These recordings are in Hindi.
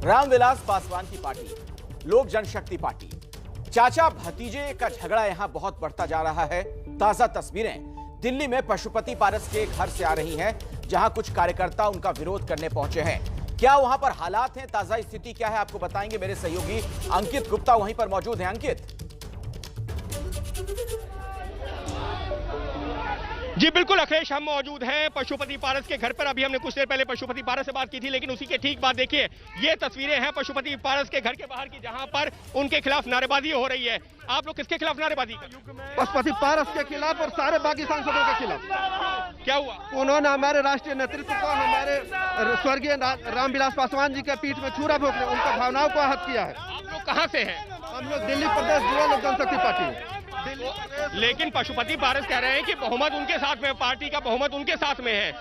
रामविलास पासवान की पार्टी, लोक जनशक्ति पार्टी, चाचा भतीजे का झगड़ा यहां बहुत बढ़ता जा रहा है। ताजा तस्वीरें दिल्ली में पशुपति पारस के घर से आ रही हैं, जहां कुछ कार्यकर्ता उनका विरोध करने पहुंचे हैं। क्या वहां पर हालात हैं, ताजा स्थिति क्या है, आपको बताएंगे मेरे सहयोगी अंकित गुप्ता वहीं पर मौजूद हैं। अंकित जी बिल्कुल अखिलेश, हम मौजूद हैं पशुपति पारस के घर पर। अभी हमने कुछ देर पहले पशुपति पारस से बात की थी, लेकिन उसी के ठीक बाद देखिए ये तस्वीरें हैं पशुपति पारस के घर के बाहर की, जहां पर उनके खिलाफ नारेबाजी हो रही है। आप लोग किसके खिलाफ नारेबाजी कर रहे हैं? पशुपति पारस के खिलाफ और सारे बाकी सांसदों के खिलाफ। क्या हुआ? उन्होंने हमारे राष्ट्रीय नेतृत्व को, हमारे स्वर्गीय रामविलास पासवान जी के पीठ में छुरा भोंकने, उनका भावनाओं को आहत किया है। आप लोग कहाँ से हैं? हम लोग दिल्ली प्रदेश युवा लोक जनशक्ति पार्टी। लेकिन पशुपति पारस कह रहे हैं कि बहुमत उनके साथ में, पार्टी का बहुमत उनके साथ में है।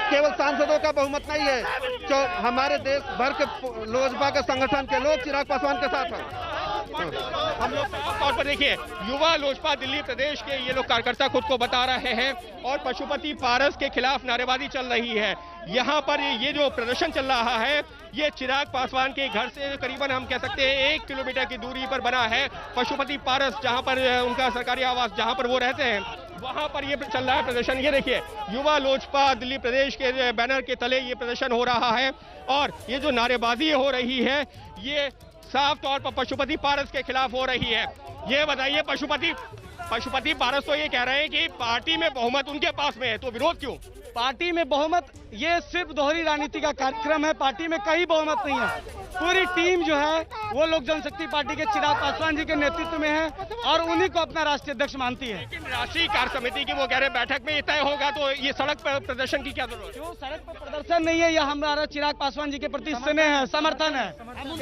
केवल सांसदों का बहुमत नहीं है, जो हमारे देश भर के लोजपा के संगठन के लोग चिराग पासवान के साथ हैं। हम लोग साफ तौर पर देखिए युवा लोजपा दिल्ली प्रदेश के ये लोग कार्यकर्ता खुद को बता रहे हैं और पशुपति पारस के खिलाफ नारेबाजी चल रही है। यहाँ पर ये जो प्रदर्शन चल रहा है ये चिराग पासवान के घर से करीबन हम कह सकते हैं 1 किलोमीटर की दूरी पर बना है। पशुपति पारस जहाँ पर उनका सरकारी आवास, जहाँ पर वो रहते हैं, वहां पर ये चल रहा है प्रदर्शन। ये देखिए युवा लोजपा दिल्ली प्रदेश के बैनर के तले ये प्रदर्शन हो रहा है और ये जो नारेबाजी हो रही है ये साफ तौर पर पशुपति पारस के खिलाफ हो रही है। ये बताइए पशुपति पारस तो ये कह रहे हैं कि पार्टी में बहुमत उनके पास में है, तो विरोध क्यों? पार्टी में बहुमत ये सिर्फ दोहरी राजनीति का कार्यक्रम है। पार्टी में कहीं बहुमत नहीं है। पूरी टीम जो है वो लोक जनशक्ति पार्टी के चिराग पासवान जी के नेतृत्व में है और उन्हीं को अपना राष्ट्रीय अध्यक्ष मानती है। लेकिन राष्ट्रीय कार्य समिति की वो कह रहे बैठक में ये तय होगा, तो ये सड़क पर प्रदर्शन की क्या जरूरत है? क्यों सड़क पर प्रदर्शन नहीं है? यह हमारा चिराग पासवान जी के प्रति स्नेह है, समर्थन है,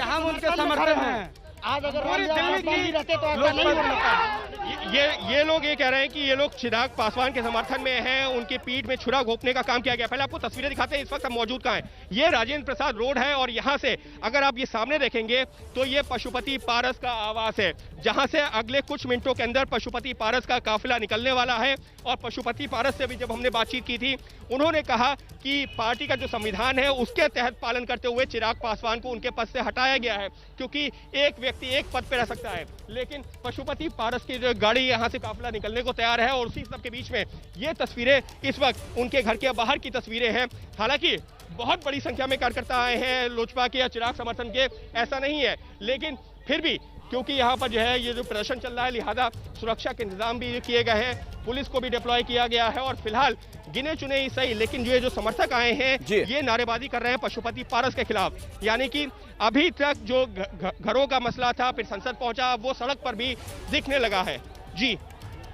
हम उनके समर्थन है। आज अगर पूरी दिल्ली की रहते तो ऐसा नहीं होता। ये लोग ये कह रहे हैं कि ये लोग चिराग पासवान के समर्थन में हैं, उनकी पीठ में छुरा घोंपने का काम किया गया। पहले आपको तस्वीरें दिखाते हैं, इस वक्त हम मौजूद कहाँ हैं। ये राजेंद्र प्रसाद रोड है और यहाँ से अगर आप ये सामने देखेंगे तो ये पशुपति पारस का आवास है, जहाँ से अगले कुछ मिनटों के अंदर पशुपति पारस का काफिला निकलने वाला है। और पशुपति पारस से भी जब हमने बातचीत की थी, उन्होंने कहा कि पार्टी का जो संविधान है उसके तहत पालन करते हुए चिराग पासवान को उनके पद से हटाया गया है, क्योंकि एक व्यक्ति एक पद पर रह सकता है। लेकिन पशुपति पारस की जो गाड़ी यहाँ से काफिला निकलने को तैयार है और उसी सब के बीच में ये तस्वीरें इस वक्त उनके घर के बाहर की तस्वीरें हैं। हालांकि बहुत बड़ी संख्या में कार्यकर्ता आए हैं लोजपा के या चिराग समर्थन के, ऐसा नहीं है, लेकिन फिर भी क्योंकि यहाँ पर जो है ये जो प्रदर्शन चल रहा है, लिहाजा सुरक्षा के इंतजाम भी किए गए हैं, पुलिस को भी डिप्लॉय किया गया है और फिलहाल गिने चुने ही सही, लेकिन जो समर्थक आए हैं ये नारेबाजी कर रहे हैं पशुपति पारस के खिलाफ। यानी कि अभी तक जो घरों का मसला था, फिर संसद पहुंचा, वो सड़क पर भी दिखने लगा है। जी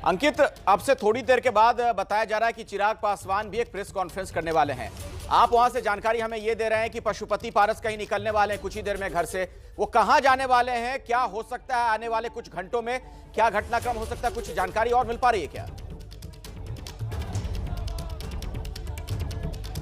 अंकित, अब से थोड़ी देर के बाद बताया जा रहा है कि चिराग पासवान भी एक प्रेस कॉन्फ्रेंस करने वाले हैं। आप वहां से जानकारी हमें ये दे रहे हैं कि पशुपति पारस कहीं निकलने वाले हैं कुछ ही देर में घर से। वो कहां जाने वाले हैं, क्या हो सकता है आने वाले कुछ घंटों में, क्या घटनाक्रम हो सकता है, कुछ जानकारी और मिल पा रही है क्या?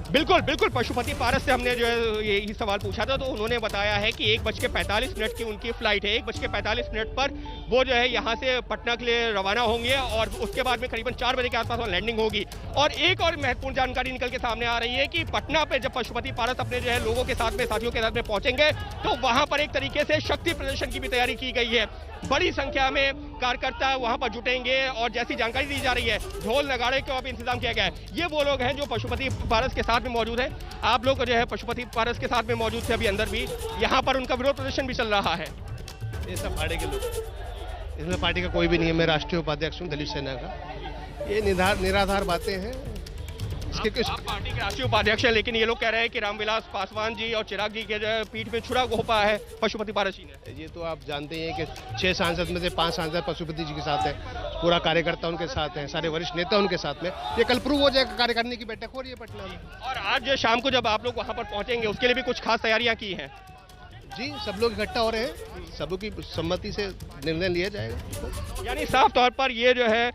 बिल्कुल पशुपति पारस से हमने जो है यही सवाल पूछा था, तो उन्होंने बताया है कि 1:45 की उनकी फ्लाइट है। 1:45 पर वो जो है यहाँ से पटना के लिए रवाना होंगे और उसके बाद में करीबन 4 बजे के आसपास वहाँ लैंडिंग होगी। और एक और महत्वपूर्ण जानकारी निकल के सामने आ रही है कि पटना पे जब पशुपति पारस अपने जो है लोगों के साथ में, साथियों के साथ में पहुंचेंगे, तो वहां पर एक तरीके से शक्ति प्रदर्शन की भी तैयारी की गई है। बड़ी संख्या में कार्यकर्ता वहां पर जुटेंगे और जैसी जानकारी दी जा रही है ढोल नगाड़े का भी इंतजाम किया गया है। ये वो लोग हैं जो पशुपति पारस के साथ में मौजूद है। आप लोग जो है पशुपति पारस के साथ में मौजूद थे अभी अंदर भी, यहाँ पर उनका विरोध प्रदर्शन भी चल रहा है। ये सब पार्टी के लोग, इसमें पार्टी का कोई भी नहीं है। मैं राष्ट्रीय उपाध्यक्ष हूँ दलित सेना का। ये निराधार बातें हैं। आप पार्टी के राष्ट्रीय उपाध्यक्ष हैं, लेकिन ये लोग कह रहे हैं कि रामविलास पासवान जी और चिराग जी के जो है पीठ में छुरा घोंपा है पशुपति पारस जी ने। ये तो आप जानते हैं कि 6 सांसद में से 5 सांसद पशुपति जी के साथ है, पूरा कार्यकर्ता उनके साथ है, सारे वरिष्ठ नेता उनके साथ में। ये कल प्रूव हो जाएगा, कार्यकारिणी की बैठक हो रही है पटना में। और आज शाम को जब आप लोग वहां पर पहुंचेंगे उसके लिए भी कुछ खास तैयारियां की हैं? जी, सब लोग इकट्ठा हो रहे हैं, सबों की सम्मति से निर्णय लिया जाएगा। यानी साफ तौर पर ये जो है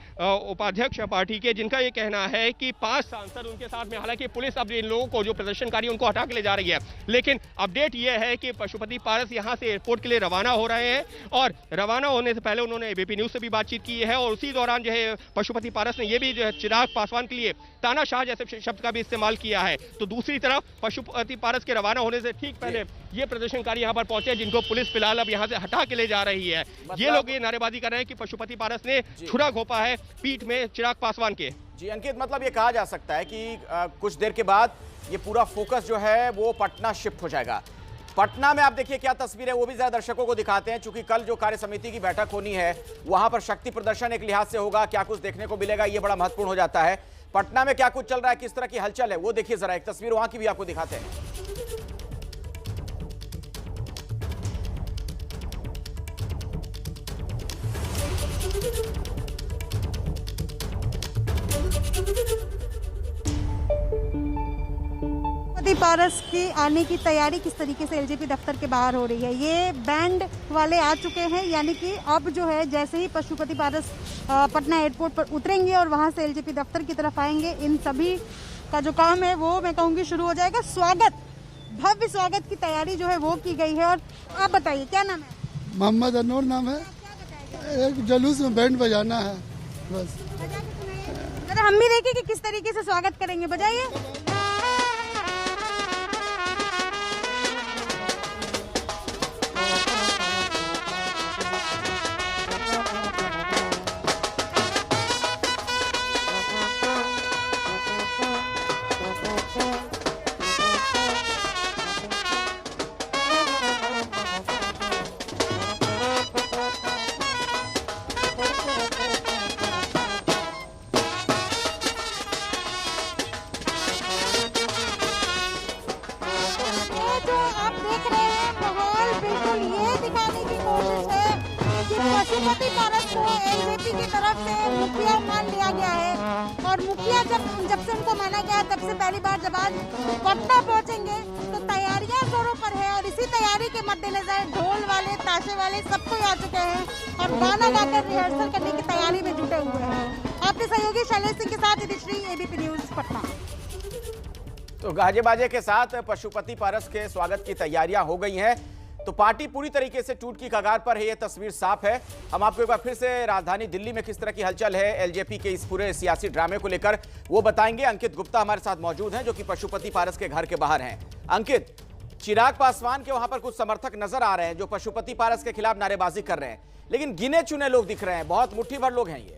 उपाध्यक्ष पार्टी के, जिनका ये कहना है कि 5 सांसद उनके साथ में, हालांकि पुलिस अब इन लोगों को जो प्रदर्शनकारी उनको हटा के ले जा रही है, लेकिन अपडेट ये है कि पशुपति पारस यहाँ से एयरपोर्ट के लिए रवाना हो रहे हैं और रवाना होने से पहले उन्होंने एबीपी न्यूज से भी बातचीत की है और उसी दौरान जो है पशुपति पारस ने ये भी जो है चिराग पासवान के लिए तानाशाह जैसे शब्द का भी इस्तेमाल किया है। तो दूसरी तरफ पशुपति पारस के रवाना होने से ठीक पहले ये प्रदर्शनकारी यहाँ पर पहुंचे, जिनको पुलिस फिलहाल अब यहाँ से हटा के ले जा रही है। ये लोग ये नारेबाजी कर रहे हैं कि पशुपति पारस ने छुरा घोंपा है पीठ में चिराग पासवान के। जी अंकित, मतलब ये कहा जा सकता है कि कुछ देर के बाद ये पूरा फोकस जो है वो पटना शिफ्ट हो जाएगा। पटना में आप देखिए क्या तस्वीर है, वो भी जरा दर्शकों को दिखाते हैं, क्योंकि कल जो कार्य समिति की बैठक होनी है वहां पर शक्ति प्रदर्शन एक लिहाज से होगा, क्या कुछ देखने को मिलेगा ये बड़ा महत्वपूर्ण हो जाता है। पटना में क्या कुछ चल रहा है, किस तरह की हलचल है, वो देखिए जरा, एक तस्वीर वहां की भी आपको दिखाते हैं। पारस की आने की तैयारी किस तरीके से एलजेपी दफ्तर के बाहर हो रही है। ये बैंड वाले आ चुके हैं, यानी कि अब जो है जैसे ही पशुपति पारस पटना एयरपोर्ट पर उतरेंगे और वहां से एलजेपी दफ्तर की तरफ आएंगे, इन सभी का जो काम है वो मैं कहूँगी शुरू हो जाएगा। स्वागत, भव्य स्वागत की तैयारी जो है वो की गई है। और आप बताइए क्या नाम है? मोहम्मद अनूर नाम है। एक जुलूस में बैंड बजाना है बस। जरा हम भी देखें कि किस तरीके से स्वागत करेंगे, बजाइए। पशुपति पारस को एलजेपी की तरफ से मुखिया मान लिया गया है और मुखिया जब से उनको माना गया तब से पहली बार जब आज पटना पहुंचेंगे तो तैयारियां जोरों पर है। और इसी तैयारी के मद्देनजर ढोल वाले, ताशे वाले सब कोई आ चुके हैं और गाना गाकर रिहर्सल करने की तैयारी में जुटे हुए हैं। आपके सहयोगी शैलेश सिंह के साथ यदिश्री, एबीपी न्यूज पटना। तो गाजे बाजे के साथ पशुपति पारस के स्वागत की तैयारियां हो गई हैं, तो पार्टी पूरी तरीके से टूट की कगार पर है, ये तस्वीर साफ है। हम आपको एक बार फिर से राजधानी दिल्ली में किस तरह की हलचल है एलजेपी के इस पूरे सियासी ड्रामे को लेकर वो बताएंगे। अंकित गुप्ता हमारे साथ मौजूद हैं जो कि पशुपति पारस के घर के बाहर हैं। अंकित, चिराग पासवान के वहां पर कुछ समर्थक नजर आ रहे हैं जो पशुपति पारस के खिलाफ नारेबाजी कर रहे हैं, लेकिन गिने चुने लोग दिख रहे हैं, बहुत मुट्ठी भर लोग हैं ये।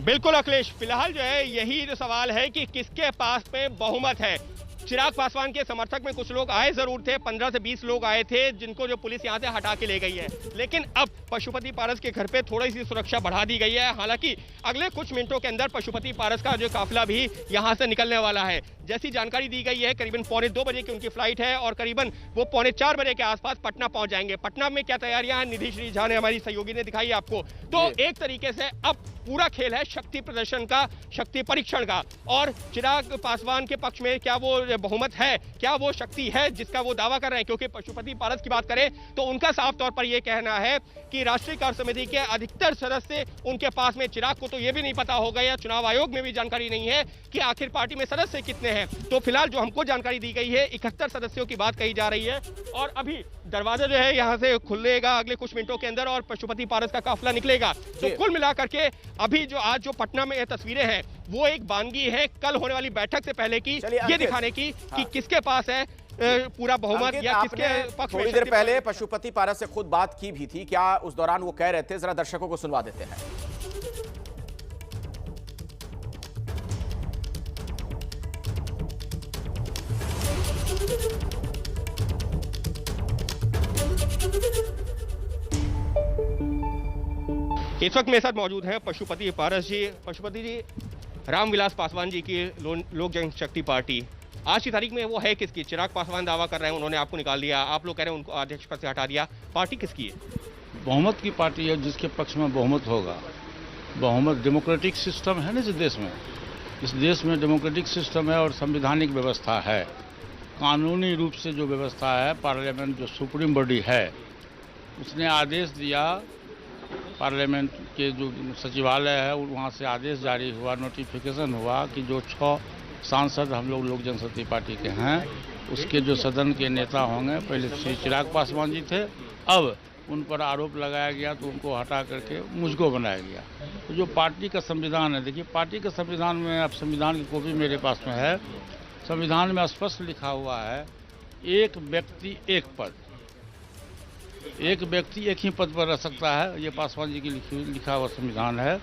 बिल्कुल अखिलेश, फिलहाल जो है यही जो सवाल है कि किसके पास में बहुमत है। चिराग पासवान के समर्थक में कुछ लोग आए जरूर थे, 15 से 20 लोग आए थे जिनको जो पुलिस यहां से हटा के ले गई है, लेकिन अब पशुपति पारस के घर पे थोड़ी सी सुरक्षा बढ़ा दी गई है। हालांकि अगले कुछ मिनटों के अंदर पशुपति पारस का जो काफिला भी यहां से निकलने वाला है। जैसी जानकारी दी गई है करीबन 2:45 बजे की उनकी फ्लाइट है और करीबन वो 4:45 बजे के आसपास पटना पहुंच जाएंगे। पटना में क्या तैयारियां हैं निधि श्री झा ने, हमारी सहयोगी ने दिखाई आपको। तो एक तरीके से अब पूरा खेल है शक्ति प्रदर्शन का, शक्ति परीक्षण का। और चिराग पासवान के पक्ष में क्या वो बहुमत है, क्या वो शक्ति है जिसका वो दावा कर रहे हैं? क्योंकि पशुपति पारस की बात करें तो उनका साफ तौर पर यह कहना है कि राष्ट्रीय कार्य समिति के अधिकतर सदस्य उनके पास में, चिराग को तो यह भी नहीं पता होगा या चुनाव आयोग में भी जानकारी नहीं है कि आखिर पार्टी में सदस्य कितने हैं। तो फिलहाल जो हमको जानकारी दी गई है 71 सदस्यों की बात कही जा रही है और अभी दरवाजा जो है यहां से खुलेगा अगले कुछ मिनटों के अंदर और पशुपति पारस का काफिला निकलेगा। तो कुल मिलाकर के अभी जो आज जो पटना में ये तस्वीरें हैं वो एक वानगी है कल होने वाली बैठक से पहले की, ये दिखाने की कि किसके पास है पूरा बहुमत या किसके पक्ष में। थोड़ी देर पहले पशुपति पारस से खुद बात की भी थी, क्या उस दौरान वो कह रहे थे, जरा दर्शकों को सुनवा देते हैं। इस वक्त मेरे साथ मौजूद हैं पशुपति पारस जी। पशुपति जी, रामविलास पासवान जी की लोक जनशक्ति पार्टी आज की तारीख में वो है किसकी? चिराग पासवान दावा कर रहे हैं उन्होंने आपको निकाल दिया, आप लोग कह रहे हैं उनको अध्यक्ष पद से हटा दिया, पार्टी किसकी है? बहुमत की पार्टी है जिसके पक्ष में बहुमत होगा। बहुमत डेमोक्रेटिक सिस्टम है ना इस देश में, इस देश में डेमोक्रेटिक सिस्टम है और संवैधानिक व्यवस्था है, कानूनी रूप से जो व्यवस्था है। पार्लियामेंट जो सुप्रीम बॉडी है उसने आदेश दिया, पार्लियामेंट के जो सचिवालय है वहाँ से आदेश जारी हुआ, नोटिफिकेशन हुआ कि जो 6 सांसद हम लोग जनशक्ति पार्टी के हैं उसके जो सदन के नेता होंगे, पहले श्री चिराग पासवान जी थे, अब उन पर आरोप लगाया गया तो उनको हटा करके मुझको बनाया गया। तो जो पार्टी का संविधान है, देखिए पार्टी के संविधान में, अब संविधान की कॉपी मेरे पास में है, संविधान में स्पष्ट लिखा हुआ है एक व्यक्ति एक पद, एक व्यक्ति एक ही पद पर रह सकता है। ये पासवान जी की लिखा हुआ संविधान है।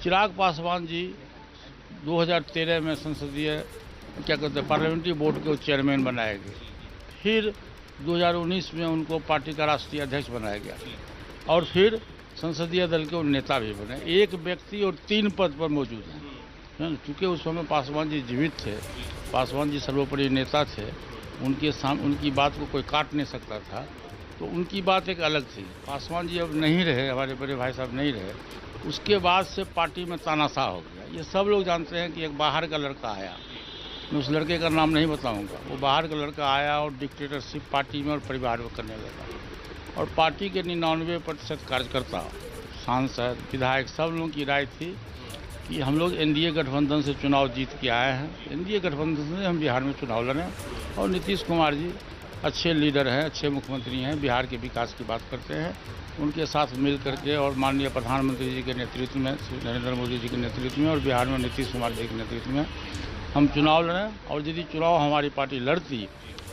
चिराग पासवान जी 2013 में संसदीय क्या कहते हैं पार्लियामेंट्री बोर्ड के चेयरमैन बनाए गए। फिर 2019 में उनको पार्टी का राष्ट्रीय अध्यक्ष बनाया गया और फिर संसदीय दल के नेता भी बने। एक व्यक्ति और 3 पद पर मौजूद हैं। चूँकि उस समय पासवान जी जीवित थे, पासवान जी सर्वोपरि नेता थे, उनकी बात को कोई काट नहीं सकता था, तो उनकी बात एक अलग थी। पासवान जी अब नहीं रहे, हमारे बड़े भाई साहब नहीं रहे, उसके बाद से पार्टी में तानाशाह हो गया। ये सब लोग जानते हैं कि एक बाहर का लड़का आया, मैं उस लड़के का नाम नहीं बताऊंगा, वो बाहर का लड़का आया और डिक्टेटरशिप पार्टी में और परिवार में करने लगा। और पार्टी के 99% कार्यकर्ता, सांसद, विधायक सब लोगों की राय थी कि हम लोग एनडीए गठबंधन से चुनाव जीत के आए हैं, एनडीए गठबंधन से हम बिहार में चुनाव लड़ें। और नीतीश कुमार जी अच्छे लीडर हैं, अच्छे मुख्यमंत्री हैं, बिहार के विकास की बात करते हैं, उनके साथ मिल करके और माननीय प्रधानमंत्री जी के नेतृत्व में, नरेंद्र मोदी जी के नेतृत्व में और बिहार में नीतीश कुमार जी के नेतृत्व में हम चुनाव लड़ें। और यदि चुनाव हमारी पार्टी लड़ती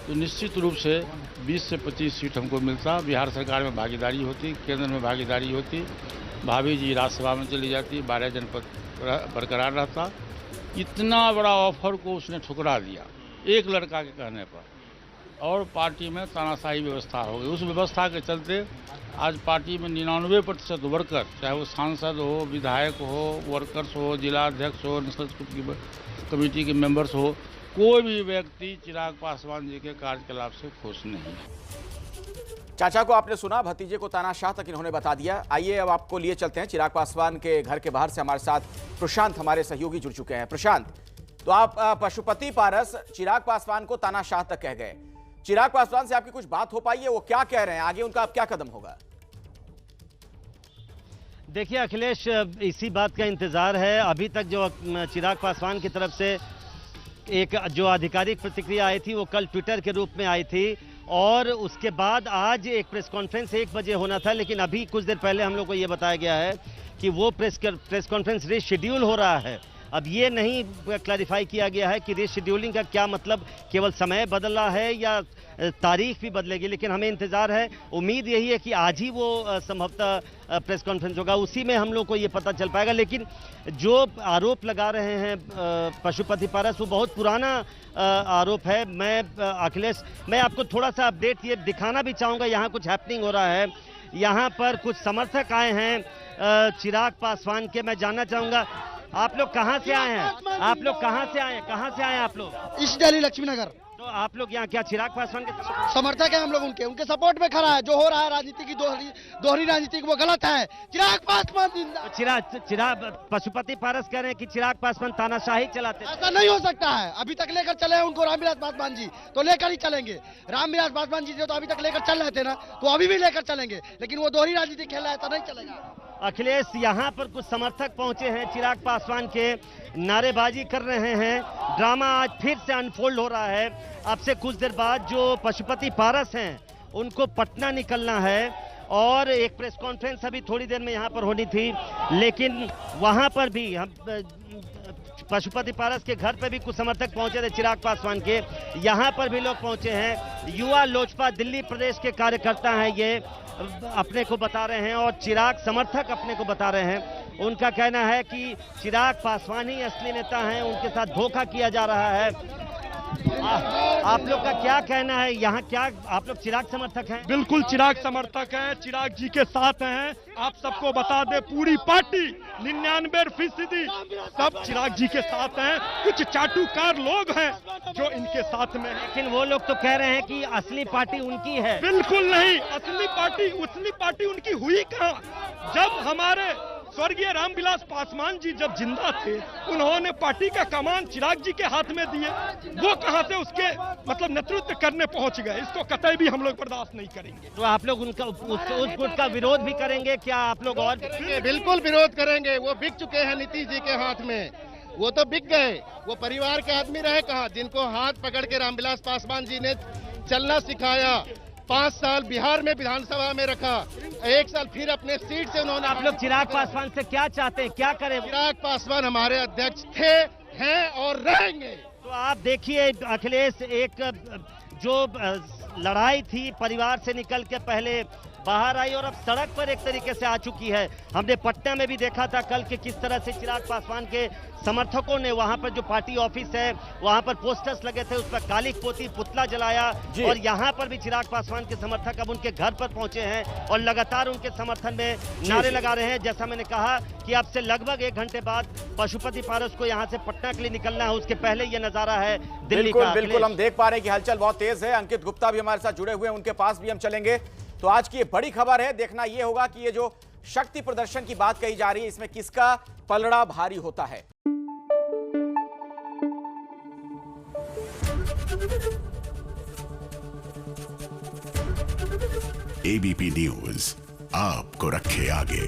तो निश्चित रूप से 20 से 25 सीट हमको मिलता, बिहार सरकार में भागीदारी होती, केंद्र में भागीदारी होती, भाभी जी राज्यसभा में चली जाती, 12 जनपद बरकरार रहता। इतना बड़ा ऑफर को उसने ठुकरा दिया एक लड़का के कहने पर, और पार्टी में तानाशाही व्यवस्था हो गई। उस व्यवस्था के चलते आज पार्टी में 99% वर्कर, चाहे वो सांसद हो, विधायक हो, वर्कर्स हो, जिला अध्यक्ष हो, नेशनल कमेटी के मेंबर्स हो, कोई भी व्यक्ति चिराग पासवान जी के कार्यकलाप से खुश नहीं। चाचा को आपने सुना, भतीजे को तानाशाह तक इन्होंने बता दिया। आइए अब आपको लिए चलते हैं चिराग पासवान के घर के बाहर से। हमारे साथ प्रशांत हमारे सहयोगी जुड़ चुके हैं। प्रशांत, तो आप पशुपति पारस चिराग पासवान को तानाशाह तक कह गए, चिराग पासवान से आपकी कुछ बात हो पाई है? वो क्या कह रहे हैं, आगे उनका अब क्या कदम होगा? देखिए अखिलेश, इसी बात का इंतजार है। अभी तक जो चिराग पासवान की तरफ से एक जो आधिकारिक प्रतिक्रिया आई थी वो कल ट्विटर के रूप में आई थी, और उसके बाद आज एक प्रेस कॉन्फ्रेंस 1 बजे होना था, लेकिन अभी कुछ देर पहले हम लोग को ये बताया गया है कि वो प्रेस कॉन्फ्रेंस रीशेड्यूल हो रहा है। अब ये नहीं क्लैरिफाई किया गया है कि रीशेड्यूलिंग का क्या मतलब, केवल समय बदला है या तारीख भी बदलेगी, लेकिन हमें इंतजार है। उम्मीद यही है कि आज ही वो संभवतः प्रेस कॉन्फ्रेंस होगा, उसी में हम लोग को ये पता चल पाएगा। लेकिन जो आरोप लगा रहे हैं पशुपति पारस, वो बहुत पुराना आरोप है। अखिलेश, मैं आपको थोड़ा सा अपडेट ये दिखाना भी चाहूँगा, यहाँ कुछ हैपनिंग हो रहा है। यहाँ पर कुछ समर्थक आए हैं चिराग पासवान के। मैं जानना चाहूँगा आप लोग कहाँ से आए हैं? आप लोग कहाँ से आए हैं आप लोग? ईस्ट दिल्ली लक्ष्मी नगर। तो आप लोग यहाँ क्या चिराग पासवान के समर्थक है? हम लोग उनके सपोर्ट में खड़ा है। जो हो रहा है राजनीति की दोहरी राजनीति, वो गलत है। चिराग पासवान जिंदाबाद। चिराग पशुपति पारस कह रहे हैं कि चिराग पासवान तानाशाही चलाते। ऐसा नहीं हो सकता है। अभी तक लेकर चले हैं उनको रामविलास पासवान जी, तो लेकर ही चलेंगे। रामविलास पासवान जी जो तो अभी तक लेकर चल रहे थे ना, तो अभी भी लेकर चलेंगे, लेकिन वो दोहरी राजनीति खेल रहा है, ऐसा नहीं चलेगा। अखिलेश, यहाँ पर कुछ समर्थक पहुंचे हैं चिराग पासवान के, नारेबाजी कर रहे हैं। ड्रामा आज फिर से अनफोल्ड हो रहा है। अब से कुछ देर बाद जो पशुपति पारस हैं उनको पटना निकलना है, और एक प्रेस कॉन्फ्रेंस अभी थोड़ी देर में यहाँ पर होनी थी, लेकिन वहाँ पर भी हम पशुपति पारस के घर पे भी कुछ समर्थक पहुंचे थे चिराग पासवान के। यहाँ पर भी लोग पहुंचे हैं। युवा लोजपा दिल्ली प्रदेश के कार्यकर्ता हैं, ये अपने को बता रहे हैं, और चिराग समर्थक अपने को बता रहे हैं। उनका कहना है कि चिराग पासवान ही असली नेता हैं, उनके साथ धोखा किया जा रहा है। आप लोग का क्या कहना है? यहाँ क्या आप लोग चिराग समर्थक हैं? बिल्कुल चिराग समर्थक हैं, चिराग जी के साथ हैं। आप सबको बता दें, पूरी पार्टी 99% सब चिराग जी के साथ हैं। कुछ चाटुकार लोग हैं जो इनके साथ में हैं, लेकिन वो लोग तो कह रहे हैं कि असली पार्टी उनकी है। बिल्कुल नहीं, असली पार्टी उनकी हुई कहाँ? जब हमारे स्वर्गीय रामविलास पासवान जी जब जिंदा थे, उन्होंने पार्टी का कमान चिराग जी के हाथ में दिए। वो कहां से उसके मतलब नेतृत्व करने पहुंच गए? इसको कतई भी हम लोग बर्दाश्त नहीं करेंगे। तो आप लोग उनका उस गुट का विरोध भी करेंगे क्या आप लोग? और बिल्कुल विरोध करेंगे। वो बिक चुके हैं नीतीश जी के हाथ में, वो तो बिक गए। वो परिवार के आदमी रहे कहाँ, जिनको हाथ पकड़ के रामविलास पासवान जी ने चलना सिखाया, 5 साल बिहार में विधानसभा में रखा, 1 साल फिर अपने सीट से उन्होंने। आप लोग चिराग पासवान से क्या चाहते हैं, क्या करें? चिराग पासवान हमारे अध्यक्ष थे, हैं और रहेंगे। तो आप देखिए अखिलेश, एक जो लड़ाई थी परिवार से निकल के पहले बाहर आई और अब सड़क पर एक तरीके से आ चुकी है। हमने पटना में भी देखा था कल कि किस तरह से चिराग पासवान के समर्थकों ने वहां पर जो पार्टी ऑफिस है वहां पर पोस्टर्स लगे थे, उस पर काली पोती पुतला जलाया और यहां पर भी चिराग पासवान के समर्थक अब उनके घर पर पहुंचे हैं और लगातार उनके समर्थन में नारे लगा रहे हैं। जैसा मैंने कहा कि अब से लगभग 1 घंटे बाद पशुपति पारस को यहां से पटना के लिए निकलना है, उसके पहले ये नजारा है दिल्ली का। बिल्कुल हम देख पा रहे हैं कि हलचल बहुत तेज है। अंकित गुप्ता भी हमारे साथ जुड़े हुए हैं, उनके पास भी हम चलेंगे। तो आज की ये बड़ी खबर है, देखना यह होगा कि ये जो शक्ति प्रदर्शन की बात कही जा रही है इसमें किसका पलड़ा भारी होता है। एबीपी न्यूज आपको रखे आगे।